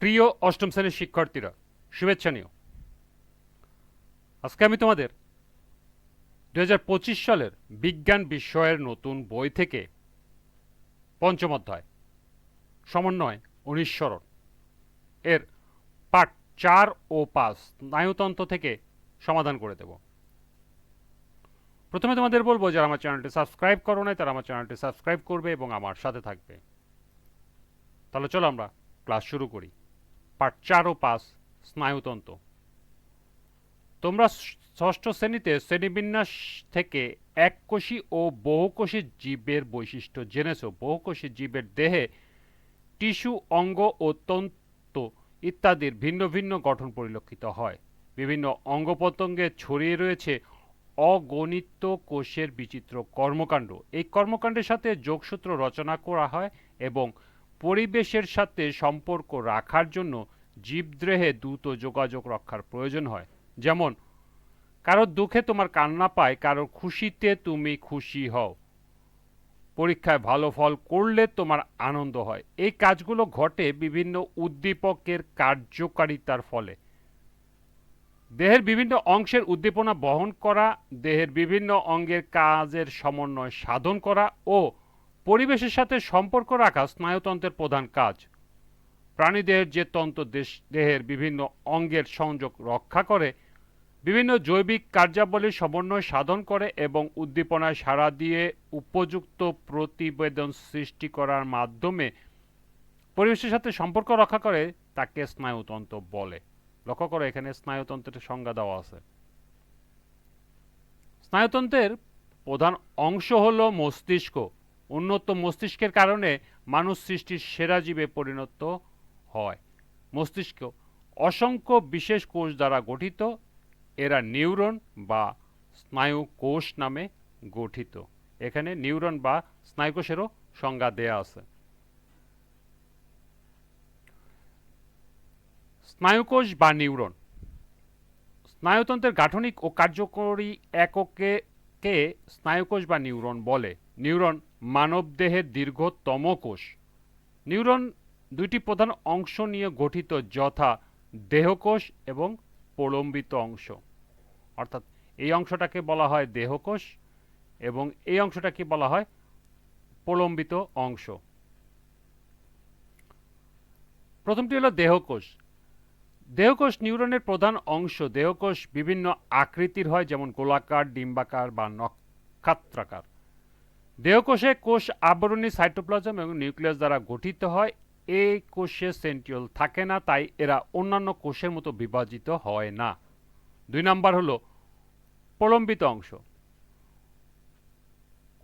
প্রিয় অষ্টম শ্রেণীর শিক্ষার্থীরা, শুভেচ্ছা নিও। আজকে আমি তোমাদের 2025 সালের বিজ্ঞান বিষয়ের নতুন বই থেকে পঞ্চম অধ্যায় সমন্বয় অনুসরণ এর পার্ট 4 ও 5 স্নায়ুতন্ত্র থেকে সমাধান করে দেব। প্রথমে তোমাদের বলবো, যারা আমার চ্যানেলটি সাবস্ক্রাইব করো নাই তারা আমার চ্যানেলটি সাবস্ক্রাইব করবে এবং আমার সাথে থাকবে। তাহলে চলো আমরা ক্লাস শুরু করি। পার্ট 4 ও 5 স্নায়ুতন্ত্র। তোমরা ষষ্ঠ শ্রেণীতে শ্রেণীবিন্যাস থেকে এককোষী ও বহুকোষী জীবের বৈশিষ্ট্য জেনেছো। বহুকোষী জীবের দেহে টিস্যু, অঙ্গ ও তন্তু ইত্যাদির ভিন্ন ভিন্ন গঠন পরিলক্ষিত হয়। বিভিন্ন অঙ্গ প্রত্যঙ্গে ছড়িয়ে রয়েছে অগণিত কোষের বিচিত্র কর্মকাণ্ড। এই কর্মকাণ্ডের সাথে যোগসূত্র রচনা করা হয় এবং পরিবেশের সাথে সম্পর্ক রাখার জন্য জীবদেহে দ্রুত যোগাযোগ রক্ষার প্রয়োজন হয়। যেমন, কারোর দুঃখে তোমার কান্না পায়, কারোর খুশিতে তুমি খুশি হও, পরীক্ষায় ভালো ফল করলে তোমার আনন্দ হয়। এই কাজগুলো ঘটে বিভিন্ন উদ্দীপকের কার্যকারিতার ফলে। দেহের বিভিন্ন অংশের উদ্দীপনা বহন করা, দেহের বিভিন্ন অঙ্গের কাজের সমন্বয় সাধন করা ও পরিবেশের সাথে সম্পর্ক রাখা স্নায়ুতন্ত্রের প্রধান কাজ। প্রাণীদেহের যে তন্ত্র দেহের বিভিন্ন অঙ্গের সংযোগ রক্ষা করে, বিভিন্ন জৈবিক কার্যাবলীর সমন্বয় সাধন করে এবং উদ্দীপনায় সাড়া দিয়ে উপযুক্ত প্রতিবেদন সৃষ্টি করার মাধ্যমে পরিবেশের সাথে সম্পর্ক রক্ষা করে, তাকে স্নায়ুতন্ত্র বলে। লক্ষ্য করো, এখানে স্নায়ুতন্ত্রের সংজ্ঞা দেওয়া আছে। স্নায়ুতন্ত্রের প্রধান অংশ হল মস্তিষ্ক। উন্নত মস্তিষ্কের কারণে মানুষ সৃষ্টির সেরা জীবে পরিণত হয়। মস্তিষ্ক অসংখ্য বিশেষ কোষ দ্বারা গঠিত। এরা নিউরন বা স্নায়ু কোষ নামে গঠিত। এখানে নিউরন বা স্নায়ুকোষেরও সংজ্ঞা দেয়া আছে। স্নায়ুকোষ বা নিউরন। স্নায়ুতন্ত্রের গাঠনিক ও কার্যকরী এককে স্নায়ুকোষ বা নিউরন বলে। নিউরন মানবদেহের দীর্ঘতম কোষ। নিউরন দুইটি প্রধান অংশ নিয়ে গঠিত, যথা দেহকোষ এবং প্রলম্বিত অংশ। অর্থাৎ এই অংশটাকে বলা হয় দেহকোষ এবং এই অংশটাকে বলা হয় প্রলম্বিত অংশ। প্রথমটি হলো দেহকোষ। দেহকোষ নিউরনের প্রধান অংশ। দেহকোষ বিভিন্ন আকৃতির হয়, যেমন গোলাকার, ডিম্বাকার বা নক্ষত্রাকার। দেহকোষে কোষ আবরণী সাইটোপ্লাজম এবং নিউক্লিয়াস দ্বারা গঠিত হয়। এই কোষে সেন্ট্রিওল থাকে না, তাই এরা অন্যান্য কোষের মতো বিভাজিত হয় না। 2 নাম্বার হলো প্রলম্বিত অংশ।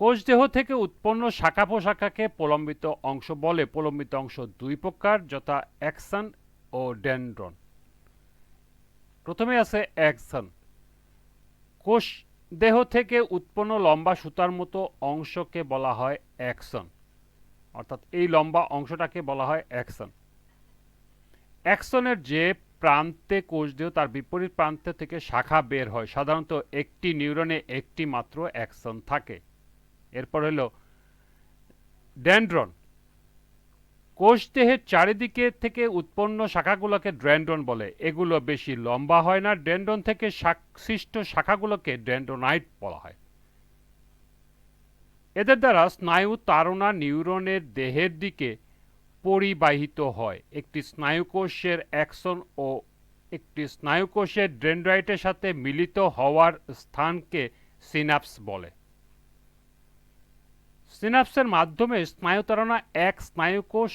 কোষ দেহ থেকে উৎপন্ন শাখা প্রশাখাকে প্রলম্বিত অংশ বলে। প্রলম্বিত অংশ 2 প্রকার, যথা অ্যাক্সন ও ডেনড্রন। প্রথমে আছে অ্যাক্সন। কোষ দেহ থেকে উৎপন্ন লম্বা সুতার মতো অংশকে বলা হয় অ্যাক্সন। অর্থাৎ এই লম্বা অংশটাকে বলা হয় অ্যাক্সন। অ্যাক্সনের যে প্রান্তে কোষ দেহ, তার বিপরীত প্রান্ত থেকে শাখা বের হয়। সাধারণত একটি নিউরনে একটি মাত্র অ্যাক্সন থাকে। এরপর হলো ডেনড্রন। কোষ দেহের চারিদিকে থেকে উৎপন্ন শাখাগুলোকে ডেনড্রন বলে। এগুলো বেশি লম্বা হয় না। ডেনড্রন থেকে সৃষ্ট শাখাগুলোকে ডেনড্রোনাইট বলা হয়। এদের দ্বারা স্নায়ু তাড়না নিউরনের দেহের দিকে পরিবাহিত হয়। একটি স্নায়ুকোষের অ্যাক্সন ও একটি স্নায়ুকোষের ডেনড্রাইটের সাথে মিলিত হওয়ার স্থানকে সিনাপস বলে। সিনাপসের মাধ্যমে স্নায়ুতাড়না এক স্নায়ুকোষ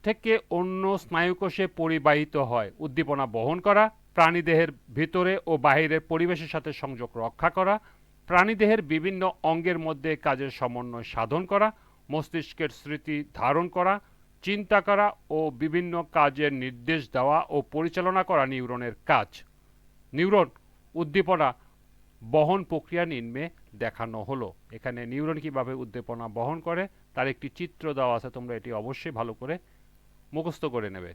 থেকে অন্য স্নায়ুকোষে পরিবাহিত হয়। উদ্দীপনা বহন করা, প্রাণীদেহের ভিতরে ও বাহিরের পরিবেশের সাথে সংযোগ রক্ষা করা, প্রাণীদেহের বিভিন্ন অঙ্গের মধ্যে কাজের সমন্বয় সাধন করা, মস্তিষ্কের স্মৃতি ধারণ করা, চিন্তা করা ও বিভিন্ন কাজের নির্দেশ দেওয়া ও পরিচালনা করা নিউরনের কাজ। নিউরন উদ্দীপনা বহন প্রক্রিয়া নিম্নে দেখানো হলো। এখানে নিউরন কিভাবে উদ্দীপনা বহন করে তার একটি চিত্র দেওয়া আছে, তোমরা এটি অবশ্যই ভালো করে মুখস্থ করে নেবে।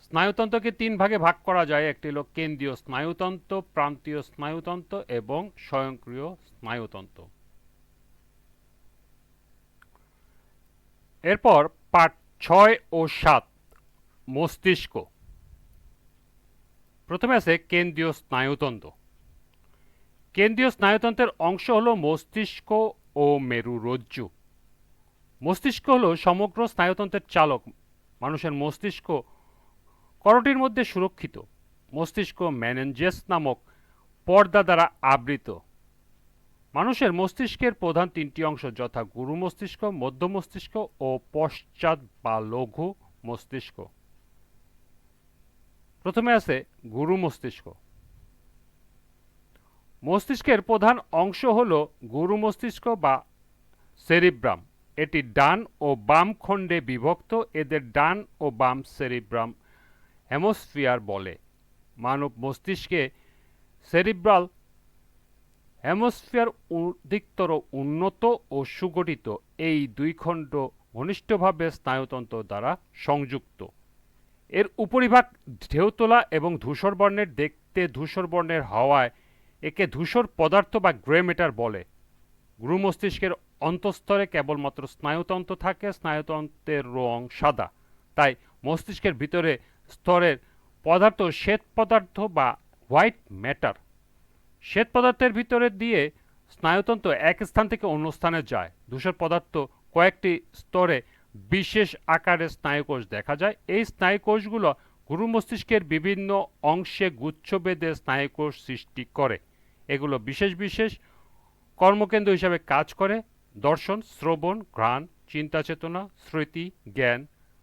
স্নায়ুতন্ত্রকে 3 ভাগে ভাগ করা যায়। একটি হলো কেন্দ্রীয় স্নায়ুতন্ত্র, প্রান্তীয় স্নায়ুতন্ত্র এবং স্বয়ংক্রিয় স্নায়ুতন্ত্র। এরপর পার্ট 6 ও 7 মস্তিষ্ক। প্রথমে আছে কেন্দ্রীয় স্নায়ুতন্ত্র। কেন্দ্রীয় স্নায়ুতন্ত্রের অংশ হলো মস্তিষ্ক ও মেরুরজ্জু। মস্তিষ্ক হলো সমগ্র স্নায়ুতন্ত্রের চালক। মানুষের মস্তিষ্ক করটির মধ্যে সুরক্ষিত। মস্তিষ্ক মেনেনজেস নামক পর্দা দ্বারা আবৃত। মানুষের মস্তিষ্কের প্রধান তিনটি অংশ যথা গুরু মস্তিষ্ক, মধ্য মস্তিষ্ক ও পশ্চাৎ বা লঘু মস্তিষ্ক। প্রথমে আছে গুরু মস্তিষ্ক। মস্তিষ্কের প্রধান অংশ হল গুরু মস্তিষ্ক বা সেরিব্রাম। এটি ডান ও বাম খণ্ডে বিভক্ত। এদের ডান ও বাম সেরিব্রাম হেমোস্ফিয়ার বলে। মানব মস্তিষ্কে সেরিব্রাল হেমোস্ফিয়ার অধিকতর উন্নত ও সুগঠিত। এই দুই খণ্ড ঘনিষ্ঠভাবে স্নায়ুতন্ত্র দ্বারা সংযুক্ত। এর উপরিভাগ ঢেউতোলা এবং ধূসর বর্ণের। দেখতে ধূসর বর্ণের হওয়ায় একে ধূসর পদার্থ বা গ্রে ম্যাটার বলে। গুরু মস্তিষ্কের অন্তঃস্তরে কেবলমাত্র স্নায়ুতন্ত্র থাকে। স্নায়ুতন্ত্রের রং সাদা। তাই মস্তিষ্কের ভিতরে স্তরের পদার্থ শ্বেত পদার্থ বা হোয়াইট ম্যাটার। শ্বেত পদার্থের ভিতরে দিয়ে স্নায়ুতন্ত্র এক স্থান থেকে অন্য স্থানে যায়। ধূসর পদার্থ কয়েকটি স্তরে বিশেষ আকারে স্নায়ুকোষ দেখা যায়। এই স্নায়ুকোষগুলো গুরু মস্তিষ্কের বিভিন্ন অংশে গুচ্ছ বেঁধে স্নায়ুকোষ সৃষ্টি করে। এগুলো বিশেষ বিশেষ কর্মকেন্দ্র হিসাবে কাজ করে। দর্শন, শ্রবণ, ঘ্রাণ, চিন্তা চেতনা, স্মৃতি, জ্ঞান,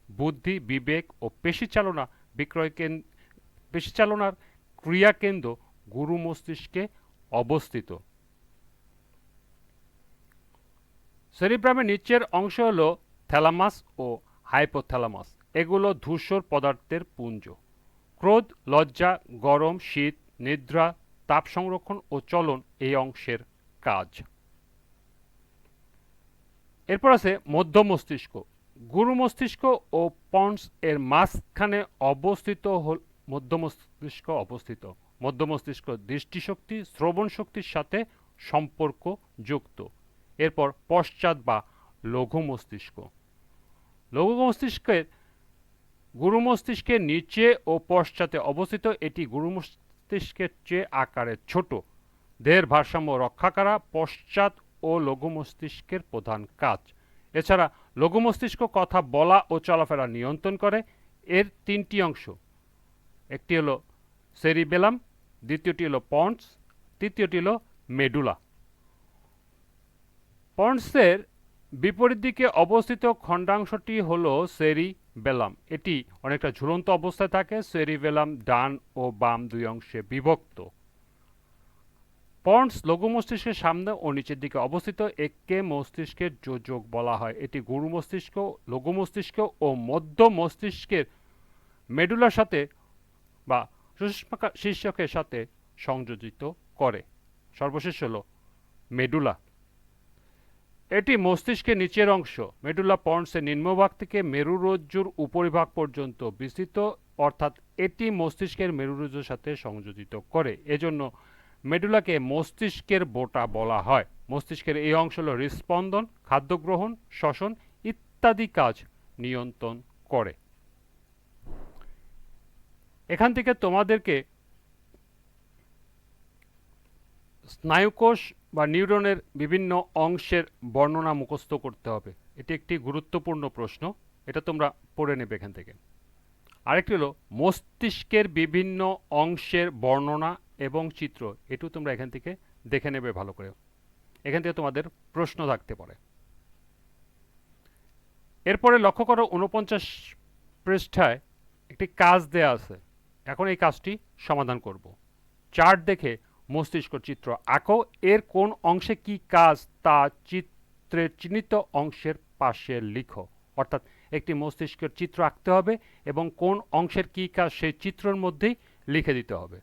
বুদ্ধি, বিবেক ও পেশি চালনার ক্রিয়াকেন্দ্র গুরু মস্তিষ্কে অবস্থিত। সেরিব্রামের নিচের অংশ হল থ্যালামাস ও হাইপোথ্যালামাস। এগুলো ধূসর পদার্থের পুঞ্জ। ক্রোধ, লজ্জা, গরম, শীত, নিদ্রা, তাপ সংরক্ষণ ও চলন এই অংশের কাজ। এরপর আছে মধ্য মস্তিষ্ক। গুরু মস্তিষ্ক ও পন্স এর মাঝখানে অবস্থিত মধ্য মস্তিষ্ক অবস্থিত। মধ্য মস্তিষ্ক দৃষ্টিশক্তি, শ্রবণ শক্তির সাথে সম্পর্ক যুক্ত। এরপর পশ্চাৎ বা লঘু মস্তিষ্ক। লঘু মস্তিষ্কের গুরু মস্তিষ্কের নিচে ও পশ্চাতে অবস্থিত। এটি গুরু মস্তিষ্কের চেয়ে আকারে ছোট। দেহের ভারসাম্য রক্ষা করা পশ্চাৎ ও লঘু মস্তিষ্কের প্রধান কাজ। এছাড়া লঘু মস্তিষ্ক কথা বলা ও চলাফেরা নিয়ন্ত্রণ করে। এর তিনটি অংশ। একটি হলো সেরিবেলাম, দ্বিতীয়টি হলো পন্স, তৃতীয়টি হলো মেডুলা। পন্সের বিপরীত দিকে অবস্থিত খণ্ডাংশটি হল সেরিবেলাম। এটি অনেকটা ঝুলন্ত অবস্থায় থাকে। সেরিবেলাম ডান ও বাম দুই অংশে বিভক্ত। পন্স লঘু মস্তিষ্কের সামনে ও নিচের দিকে অবস্থিত। একে মস্তিষ্কের যোজক বলা হয়। এটি গুরু মস্তিষ্ক, লঘু মস্তিষ্ক ও মধ্য মস্তিষ্কের মেডুলার সাথে বা শীর্ষকের সাথে সংযোজিত করে। সর্বশেষ হল মেডুলা। এটি মস্তিষ্কের নিচের অংশ। মেডুলা পন্সের নিম্নভাগ থেকে মেরুরজ্জুর উপরিভাগ পর্যন্ত বিস্তৃত, অর্থাৎ এটি মস্তিষ্কের মেরুরজ্জুর সাথে সংযোজিত করে। এজন্য মেডুলাকে মস্তিষ্কের বোটা বলা হয়। মস্তিষ্কের এই অংশ হল হৃদস্পন্দন, খাদ্য গ্রহণ, শ্বসন ইত্যাদি কাজ নিয়ন্ত্রণ করে। এখান থেকে তোমাদেরকে স্নায়ুকোষ বা নিউরনের বিভিন্ন অংশের বর্ণনা মুখস্থ করতে হবে। এটি একটি গুরুত্বপূর্ণ প্রশ্ন। এটা তোমরা পড়ে নেবে এখান থেকে। আরেকটি হলো মস্তিষ্কের বিভিন্ন অংশের বর্ণনা এবং চিত্র। এটাও তোমরা এখান থেকে দেখে নেবে ভালো করে। এখান থেকে তোমাদের প্রশ্ন থাকতে পারে। এরপরে লক্ষ্য করো 49 পৃষ্ঠায় একটি কাজ দেয়া আছে। এখন এই কাজটি সমাধান করব। চার্ট দেখে মস্তিষ্ক চিত্র আঁকো। এর কোন অংশে কি কাজ তা চিত্রের চিহ্নিত অংশের পাশে লিখো। অর্থাৎ একটি মস্তিষ্কের চিত্র আঁকতে হবে এবং কোন অংশের কি কাজ সেই চিত্রের মধ্যেই লিখে দিতে হবে।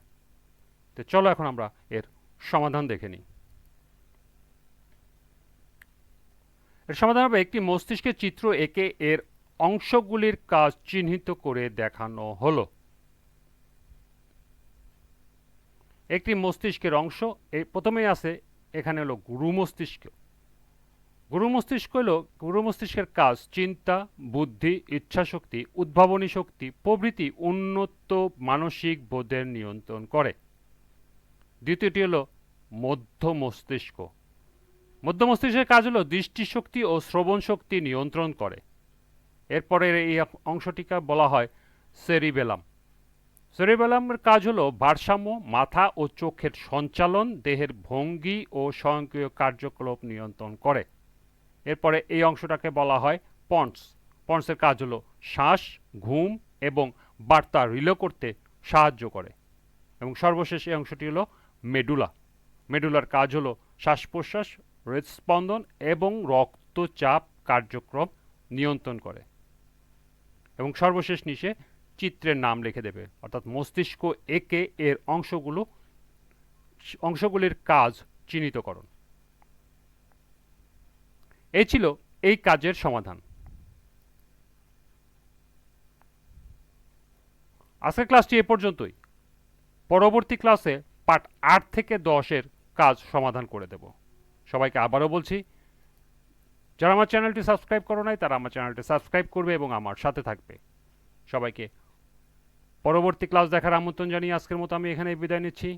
তো চলো এখন আমরা এর সমাধান দেখে নিই। এর সমাধান হবে একটি মস্তিষ্কের চিত্র এঁকে এর অংশগুলির কাজ চিহ্নিত করে দেখানো হলো। একটি মস্তিষ্কের অংশ প্রথমেই আছে, এখানে হলো গুরু মস্তিষ্ক। গুরু মস্তিষ্কের কাজ চিন্তা, বুদ্ধি, ইচ্ছাশক্তি, উদ্ভাবনী শক্তি প্রভৃতি উন্নত মানসিক বোধের নিয়ন্ত্রণ করে। দ্বিতীয়টি হলো মধ্য মস্তিষ্ক। মধ্য মস্তিষ্কের কাজ হলো দৃষ্টিশক্তি ও শ্রবণ শক্তি নিয়ন্ত্রণ করে। এরপরের এই অংশটিকে বলা হয় সেরিবেলাম। সেরিবেলামের কাজ হলো ভারসাম্য, মাথা ও চোখের সঞ্চালন, দেহের ভঙ্গি ও স্বয়ংক্রিয় কার্যকলাপ নিয়ন্ত্রণ করে। এরপরে এই অংশটাকে বলা হয় পন্স। পন্সের কাজ হলো শ্বাস, ঘুম এবং বার্তা রিলে করতে সাহায্য করে। এবং সর্বশেষ এই অংশটি হলো মেডুলা। মেডুলার কাজ হলো শ্বাস প্রশ্বাস, হৃদস্পন্দন এবং রক্তচাপ কার্যক্রম নিয়ন্ত্রণ করে। এবং সর্বশেষ নিচে চিত্রের নাম লিখে দেবে, অর্থাৎ মস্তিষ্ক একে এর অংশগুলির কাজ চিহ্নিতকরণ। এই ছিল এই কাজের সমাধান। আজকের ক্লাসটি এ পর্যন্তই। পরবর্তী ক্লাসে পার্ট 8 থেকে 10-এর কাজ সমাধান করে দেব। সবাইকে আবারও বলছি, যারা আমার চ্যানেলটি সাবস্ক্রাইব করো নাই তারা আমার চ্যানেলটি সাবস্ক্রাইব করবে এবং আমার সাথে থাকবে। সবাইকে পরবর্তী ক্লাস দেখার আমন্ত্রণ জানিয়ে আজকের মতো আমি এখানে বিদায় নিচ্ছি।